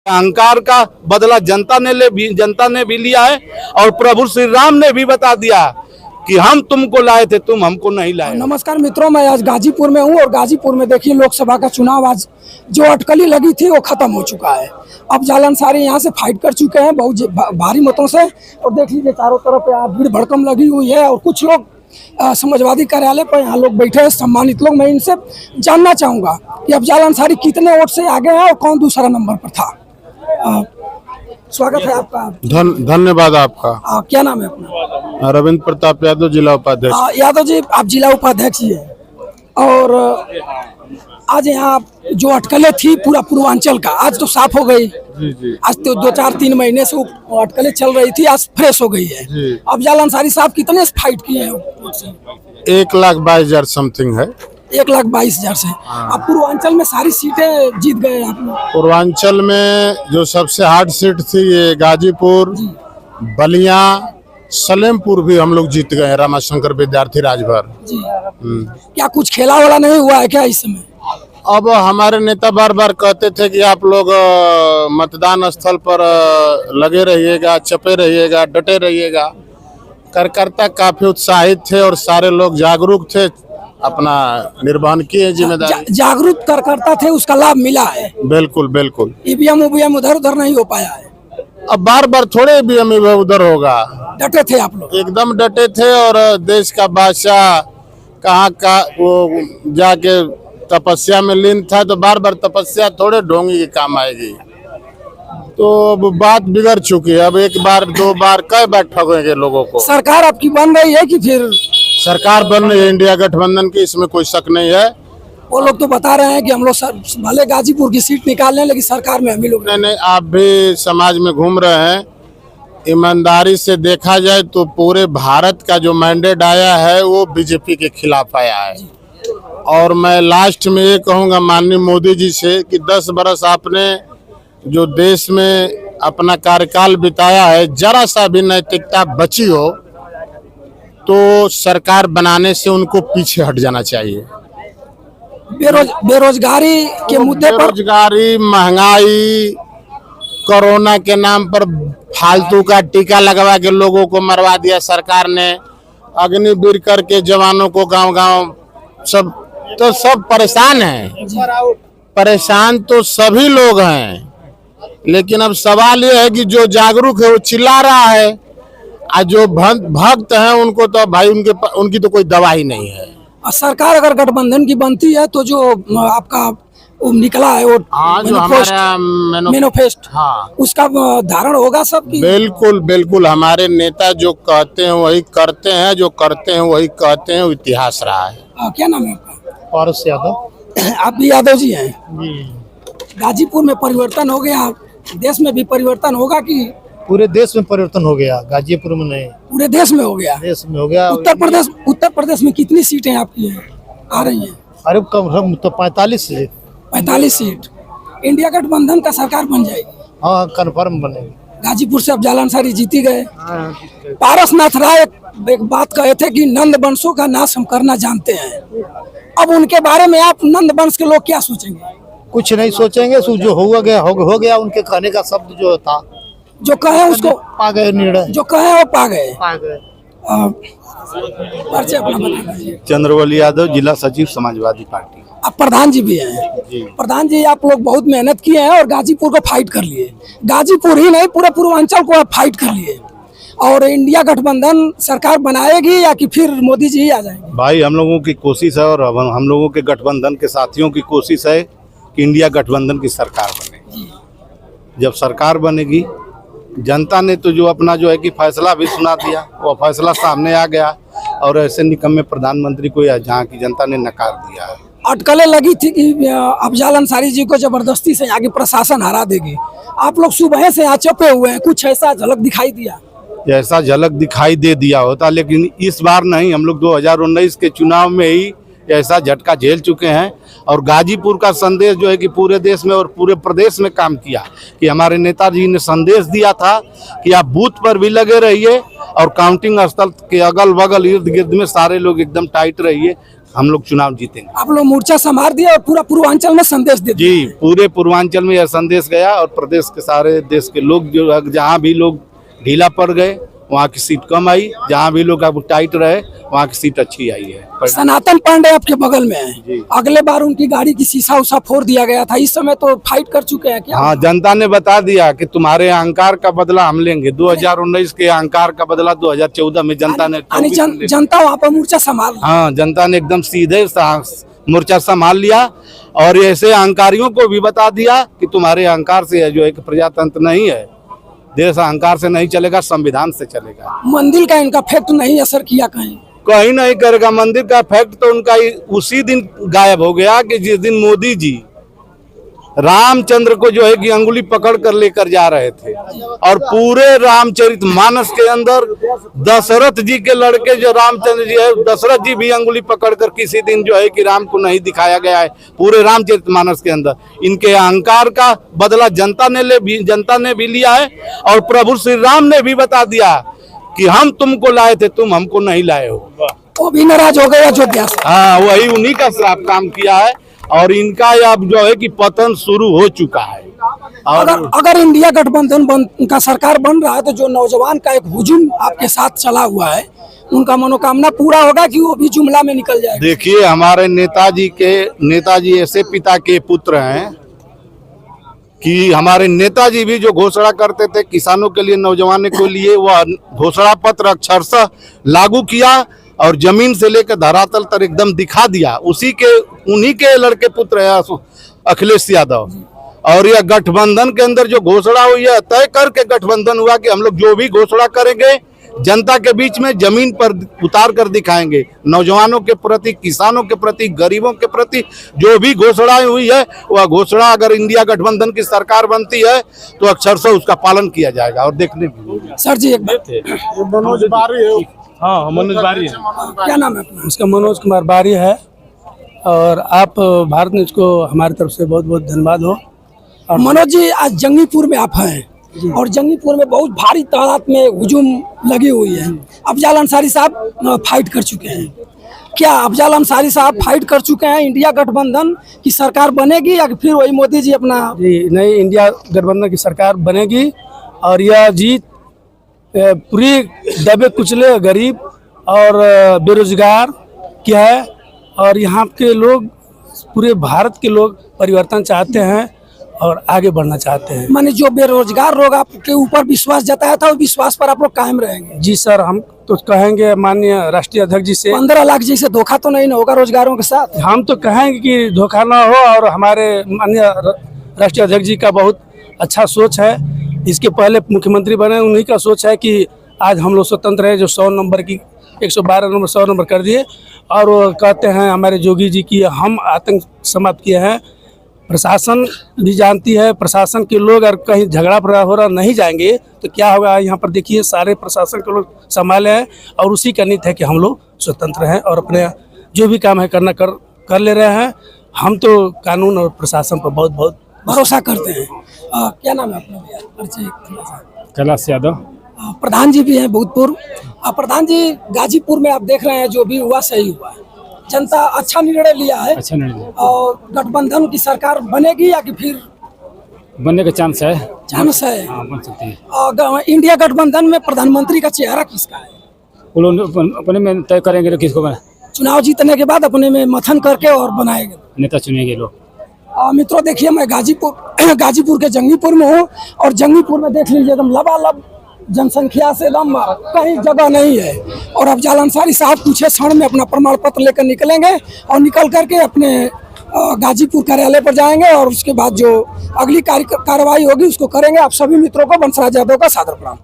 अहंकार का बदला जनता ने भी लिया है और प्रभु श्री राम ने भी बता दिया कि हम तुमको लाए थे, तुम हमको नहीं लाए। नमस्कार मित्रों, मैं आज गाजीपुर में हूँ और गाजीपुर में देखिए लोकसभा का चुनाव आज जो अटकली लगी थी वो खत्म हो चुका है। अब जालन अंसारी यहाँ से फाइट कर चुके हैं बहुत भारी मतों से और देख लीजिए चारों तरफ भीड़ भड़कम लगी हुई है और कुछ लोग समाजवादी कार्यालय पर यहाँ लोग बैठे हैं, सम्मानित लोग। मैं इनसे जानना चाहूँगा कि अब जालन अंसारी कितने वोट से आगे हैं और कौन दूसरा नंबर पर था। स्वागत है आपका। धन्यवाद आपका। क्या नाम है अपना? रविंद्र प्रताप यादव, जिला उपाध्यक्ष। यादव जी, आप जिला उपाध्यक्ष ही हैं और आज यहाँ जो अटकलें थी पूरा पूर्वांचल का आज तो साफ हो गई। जी। आज तो 2-4-3 महीने से अटकलें चल रही थी, आज फ्रेश हो गई है। अब जालन अंसारी साहब कितने फाइट किए हैं? 1,22,000 समथिंग है। 1,22,000 से। अब पूर्वांचल में सारी सीटें जीत गए आप लोग। पूर्वांचल में जो सबसे हार्ड सीट थी ये गाजीपुर, बलिया, सलेमपुर भी हम लोग जीत गए। रामाशंकर विद्यार्थी राजभर जी। क्या कुछ खेला वाला नहीं हुआ है क्या इस समय? अब हमारे नेता बार बार कहते थे कि आप लोग मतदान स्थल पर लगे रहिएगा, चपे रहिएगा, डटे रहिएगा। कार्यकर्ता काफी उत्साहित थे और सारे लोग जागरूक थे, अपना निर्वहन किए जिम्मेदारी। जागरूक कार्यकर्ता थे, उसका लाभ मिला है। बिल्कुल बिल्कुल। ईवीएम उधर उधर नहीं हो पाया है। अब बार बार थोड़े भी हम उधर होगा। डटे थे आप लोग? एकदम डटे थे और देश का बादशाह कहाँ का वो जाके तपस्या में लीन था, तो बार बार तपस्या थोड़े ढोंगी के काम आएगी। तो अब बात बिगड़ चुकी है। अब एक बार 2 बार कई बार ठगेंगे लोगों को। सरकार आपकी बन रही है कि फिर? सरकार बन रही है इंडिया गठबंधन की, इसमें कोई शक नहीं है। वो लोग तो बता रहे हैं कि हम लोग भले गाजीपुर की सीट निकाल लें लेकिन सरकार में हम ही लोग। नहीं, आप भी समाज में घूम रहे हैं। ईमानदारी से देखा जाए तो पूरे भारत का जो मैंडेट आया है वो बीजेपी के खिलाफ आया है। और मैं लास्ट में ये कहूँगा माननीय मोदी जी से कि 10 बरस आपने जो देश में अपना कार्यकाल बिताया है, जरा सा भी नैतिकता बची हो तो सरकार बनाने से उनको पीछे हट जाना चाहिए। बेरोजगारी के मुद्दे पर, बेरोजगारी, महंगाई, कोरोना के नाम पर फालतू का टीका लगवा के लोगों को मरवा दिया सरकार ने। अग्निवीर करके जवानों को गांव-गांव सब परेशान हैं। परेशान तो सभी लोग हैं, लेकिन अब सवाल ये है कि जो जागरूक है वो चिल्ला रहा है और जो भक्त हैं उनको तो भाई उनकी तो कोई दवा ही नहीं है। सरकार अगर गठबंधन की बनती है तो जो आपका निकला है वो जो हमारा मैनिफेस्ट, उसका धारण होगा सब की? बिल्कुल बिल्कुल। हमारे नेता जो कहते हैं वही करते हैं, जो करते हैं वही कहते हैं, इतिहास रहा है। क्या नाम है आपका? पारस यादव। आप भी यादव जी हैं? गाजीपुर में परिवर्तन हो गया, देश में भी परिवर्तन होगा कि? पूरे देश में परिवर्तन हो गया, गाजीपुर में नहीं, पूरे देश में हो गया। देश में हो गया। उत्तर प्रदेश में कितनी सीटें आपकी आ रही हैं? अरे कम तो 45 सीट। इंडिया गठबंधन का सरकार बन जाएगी? हाँ, कन्फर्म बनेगी। गाजीपुर से अब जालन अंसारी जीती गए। पारसनाथ राय एक बात कहे थे कि नंद वंशों का नाश हम करना जानते हैं। अब उनके बारे में आप नंद वंश के लोग क्या सोचेंगे? कुछ नहीं सोचेंगे, जो हो गया उनके कहने का शब्द जो था, जो कहे उसको पा गए निर्णय, जो कहे वो पा गए। चंद्रवली यादव, जिला सचिव समाजवादी पार्टी। आप प्रधान जी भी हैं। प्रधान जी, आप लोग बहुत मेहनत किए हैं और गाजीपुर को फाइट कर लिए। गाजीपुर ही नहीं, पूरे पूर्वांचल को आप फाइट कर लिए। और इंडिया गठबंधन सरकार बनाएगी या कि फिर मोदी जी ही आ जाएंगे? भाई, हम लोगों की कोशिश है और हम लोगों के गठबंधन के साथियों की कोशिश है कि इंडिया गठबंधन की सरकार बनेगी। जब सरकार बनेगी, जनता ने तो जो अपना जो है कि फैसला भी सुना दिया, वो फैसला सामने आ गया और ऐसे निकम्मे प्रधानमंत्री को जहाँ की जनता ने नकार दिया है। अटकलें लगी थी कि अब जालन अंसारी जी को जबरदस्ती से आगे प्रशासन हरा देगी। आप लोग सुबह से यहाँ चपे हुए हैं, कुछ ऐसा झलक दिखाई दिया? ऐसा झलक दिखाई दे दिया होता, लेकिन इस बार नहीं। हम लोग 2019 के चुनाव में ही ऐसा झटका झेल चुके हैं और गाजीपुर का संदेश जो है कि पूरे देश में और पूरे प्रदेश में काम किया कि हमारे नेताजी ने संदेश दिया था कि आप बूथ पर भी लगे रहिए और काउंटिंग स्थल के अगल बगल इर्द गिर्द में सारे लोग एकदम टाइट रहिए, हम लोग चुनाव जीतेंगे। आप लोग मोर्चा संभाल दिया और पूरा पूर्वांचल में संदेश दे दिया। जी, पूरे पूर्वांचल में यह संदेश गया और प्रदेश के सारे देश के लोग जो जहाँ भी लोग ढीला पड़ गए वहाँ की सीट कम आई, जहाँ भी लोग अब टाइट रहे वहाँ की सीट अच्छी आई है। सनातन पांडे आपके बगल में है, जी। अगले बार उनकी गाड़ी की शीशा उसा फोड़ दिया गया था, इस समय तो फाइट कर चुके हैं क्या? हाँ, जनता ने बता दिया कि तुम्हारे अहंकार का बदला हम लेंगे। 2019 के अहंकार का बदला 2014 में जनता ने जनता वहाँ पर मोर्चा संभाल। हाँ, जनता ने एकदम सीधे मोर्चा संभाल लिया और ऐसे अहंकारियों को भी बता दिया कि तुम्हारे अहंकार से जो है कि प्रजातंत्र नहीं है, देश अहंकार से नहीं चलेगा, संविधान से चलेगा। मंदिर का इनका फैक्ट नहीं असर किया कहीं नहीं करेगा। मंदिर का फैक्ट तो उनका उसी दिन गायब हो गया कि जिस दिन मोदी जी रामचंद्र को जो है कि अंगुली पकड़ कर लेकर जा रहे थे और पूरे रामचरितमानस के अंदर दशरथ जी के लड़के जो रामचंद्र जी है, दशरथ जी भी अंगुली पकड़कर किसी दिन जो है कि राम को नहीं दिखाया गया है पूरे रामचरितमानस के अंदर। इनके अहंकार का बदला जनता ने भी लिया है और प्रभु श्री राम ने भी बता दिया कि हम तुमको लाए थे, तुम हमको नहीं लाए हो। वो भी नाराज हो गए अयोध्या से। हाँ, वही उन्हीं का श्राप काम किया है और इनका अब जो है कि पतन शुरू हो चुका है। और अगर इंडिया गठबंधन का सरकार बन रहा है तो जो नौजवान का एक हुजूम आपके साथ चला हुआ है उनका मनोकामना पूरा होगा कि वो भी जुमला में निकल जाएगा? देखिए, हमारे नेताजी ऐसे पिता के पुत्र हैं कि हमारे नेताजी भी जो घोषणा करते थे किसानों के लिए, नौजवानों के लिए, वह घोषणा पत्र अक्षरशः लागू किया और जमीन से लेकर धरातल तक एकदम दिखा दिया। उन्हीं के लड़के पुत्र है अखिलेश यादव। और यह गठबंधन के अंदर जो घोषणा हुई है, तय करके गठबंधन हुआ कि हम लोग जो भी घोषणा करेंगे जनता के बीच में जमीन पर उतार कर दिखाएंगे। नौजवानों के प्रति, किसानों के प्रति, गरीबों के प्रति जो भी घोषणाएं हुई है वह घोषणा अगर इंडिया गठबंधन की सरकार बनती है तो अक्षरशः उसका पालन किया जाएगा। और देखने भी सर जी एक बात, मनोज बारी है। हाँ, मनोज बारी है। क्या नाम है अपना? उसका मनोज कुमार बारी है और आप भारत न्यूज को हमारी तरफ से बहुत बहुत धन्यवाद हो। और मनोज जी, आज जंगीपुर में आप हैं और जंगीपुर में बहुत भारी तादाद में हुजूम लगी हुई है। अफजल अंसारी साहब फाइट कर चुके हैं, क्या अफजल अंसारी साहब फाइट कर चुके हैं? इंडिया गठबंधन की सरकार बनेगी या फिर वही मोदी जी अपना? जी नहीं, इंडिया गठबंधन की सरकार बनेगी और यह जीत पूरी दबे कुचले गरीब और बेरोजगार की है। और यहाँ के लोग, पूरे भारत के लोग परिवर्तन चाहते हैं और आगे बढ़ना चाहते हैं। माने जो बेरोजगार लोग आपके ऊपर विश्वास जताया था, उस विश्वास पर आप लोग कायम रहेंगे? जी सर, हम तो कहेंगे माननीय राष्ट्रीय अध्यक्ष जी से 15 लाख जी से धोखा तो नहीं होगा रोजगारों के साथ? हम तो कहेंगे कि धोखा ना हो और हमारे माननीय राष्ट्रीय अध्यक्ष जी का बहुत अच्छा सोच है। इसके पहले मुख्यमंत्री बने, उन्हीं का सोच है कि आज हम लोग स्वतंत्र है, जो 100 नंबर की 112 नंबर 100 नंबर कर दिए। और वो कहते हैं हमारे जोगी जी की हम आतंक समाप्त किए हैं। प्रशासन भी जानती है, प्रशासन के लोग अगर कहीं झगड़ा हो रहा नहीं जाएंगे तो क्या होगा। यहाँ पर देखिए सारे प्रशासन के लोग संभाले हैं और उसी का नीति है कि हम लोग स्वतंत्र हैं और अपने जो भी काम है करना कर ले रहे हैं। हम तो कानून और प्रशासन पर बहुत बहुत भरोसा करते हैं। क्या नाम है अपना भैया? परिचय थोड़ा सा। कैलाश यादव। प्रधान जी भी हैं भूतपूर्व। प्रधान जी, गाजीपुर में आप देख रहे हैं जो भी हुआ सही हुआ है, जनता अच्छा निर्णय लिया है। अच्छा निर्णय। और गठबंधन की सरकार बनेगी या कि फिर बनने का चांस है? चांस है। हाँ, बन सकती है। और इंडिया गठबंधन में प्रधानमंत्री का चेहरा किसका है? वो लोग अपने में तय करेंगे किसको बना। चुनाव जीतने के बाद अपने में मंथन करके और बनाएंगे, नेता चुनेंगे लोग। मित्रों देखिए, मैं गाजीपुर के जंगीपुर में हूँ और जंगीपुर में देख लीजिए एकदम लबालब जनसंख्या से एकदम कहीं जगह नहीं है। और अफजल अंसारी साहब कुछ क्षण में अपना प्रमाण पत्र लेकर निकलेंगे और निकल करके अपने गाजीपुर कार्यालय पर जाएंगे और उसके बाद जो अगली कार्रवाई होगी उसको करेंगे। आप सभी मित्रों को बंसराज यादव का सादर प्रणाम।